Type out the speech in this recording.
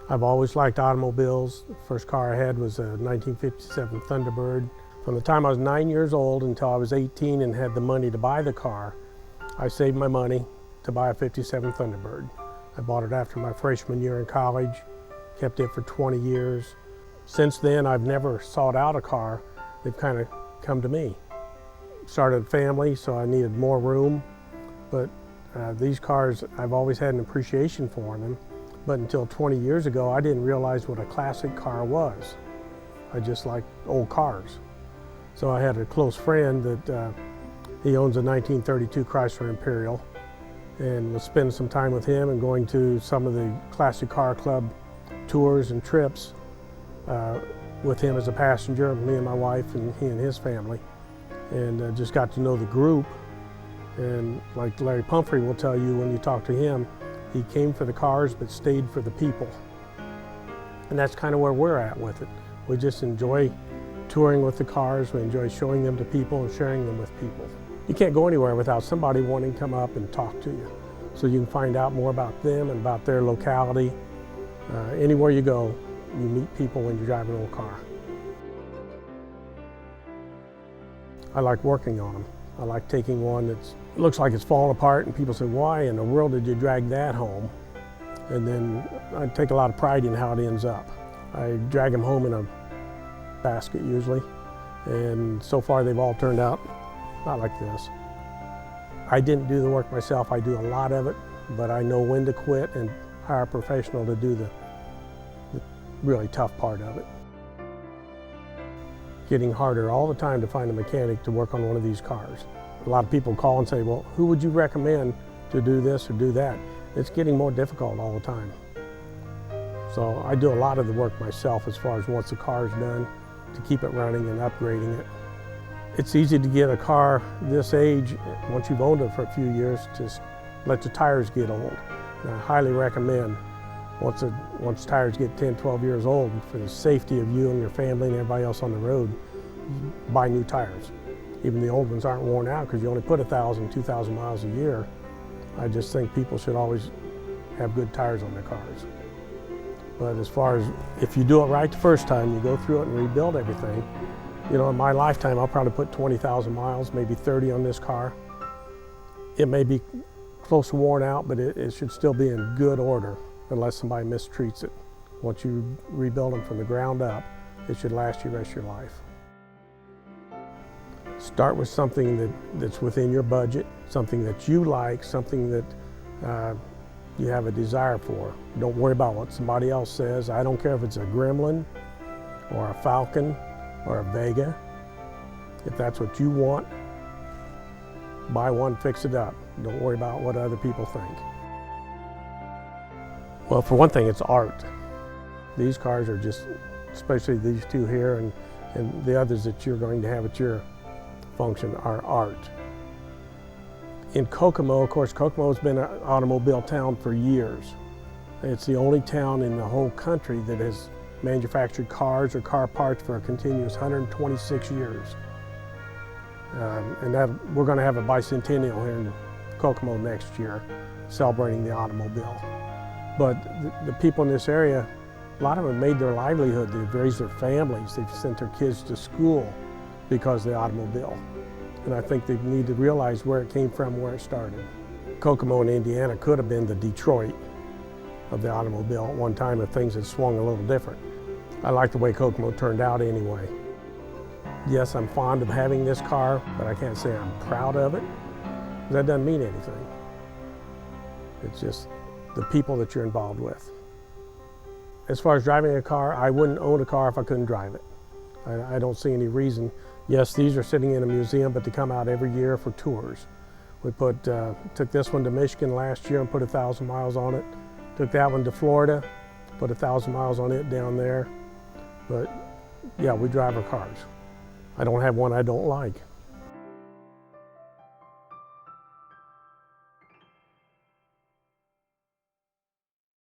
I've always liked automobiles. The first car I had was a 1957 Thunderbird. From the time I was 9 years old until I was 18 and had the money to buy the car, I saved my money to buy a 57 Thunderbird. I bought it after my freshman year in college, kept it for 20 years. Since then, I've never sought out a car. They've kind of come to me. Started a family, so I needed more room, but these cars, I've always had an appreciation for them. But until 20 years ago, I didn't realize what a classic car was. I just liked old cars. So I had a close friend that he owns a 1932 Chrysler Imperial, and was spending some time with him and going to some of the Classic Car Club tours and trips with him as a passenger, me and my wife and he and his family, and just got to know the group. And like Larry Pumphrey will tell you when you talk to him, he came for the cars but stayed for the people. And that's kind of where we're at with it. We just enjoy touring with the cars, we enjoy showing them to people and sharing them with people. You can't go anywhere without somebody wanting to come up and talk to you. So you can find out more about them and about their locality. Anywhere you go, you meet people when you drive an old car. I like working on them. I like taking one that looks like it's falling apart and people say, why in the world did you drag that home? And then I take a lot of pride in how it ends up. I drag them home in a basket usually, and so far they've all turned out not like this. I didn't do the work myself, I do a lot of it, but I know when to quit and hire a professional to do the really tough part of it. Getting harder all the time to find a mechanic to work on one of these cars. A lot of people call and say, well, who would you recommend to do this or do that? It's getting more difficult all the time. So I do a lot of the work myself as far as once the car is done, to keep it running and upgrading it. It's easy to get a car this age, once you've owned it for a few years, to let the tires get old. And I highly recommend, once tires get 10, 12 years old, for the safety of you and your family and everybody else on the road, buy new tires. Even the old ones aren't worn out because you only put 1,000, 2,000 miles a year. I just think people should always have good tires on their cars. But as far as if you do it right the first time, you go through it and rebuild everything. You know, in my lifetime, I'll probably put 20,000 miles, maybe 30 on this car. It may be close to worn out, but it should still be in good order unless somebody mistreats it. Once you rebuild them from the ground up, it should last you the rest of your life. Start with something that's within your budget, something that you like, something that you have a desire for. Don't worry about what somebody else says. I don't care if it's a Gremlin or a Falcon or a Vega. If that's what you want, buy one, fix it up. Don't worry about what other people think. Well, for one thing, it's art. These cars are just, especially these two here and the others that you're going to have at your function, are art. In Kokomo, of course, Kokomo's been an automobile town for years. It's the only town in the whole country that has manufactured cars or car parts for a continuous 126 years. And we're going to have a bicentennial here in Kokomo next year, celebrating the automobile. But the people in this area, a lot of them made their livelihood. They've raised their families. They've sent their kids to school because of the automobile. And I think they need to realize where it came from, where it started. Kokomo in Indiana could have been the Detroit of the automobile at one time if things had swung a little different. I like the way Kokomo turned out anyway. Yes, I'm fond of having this car, but I can't say I'm proud of it, because that doesn't mean anything. It's just the people that you're involved with. As far as driving a car, I wouldn't own a car if I couldn't drive it. I don't see any reason. Yes, these are sitting in a museum, but they come out every year for tours. We took this one to Michigan last year and put 1,000 miles on it. Took that one to Florida, put 1,000 miles on it down there. But yeah, we drive our cars. I don't have one I don't like.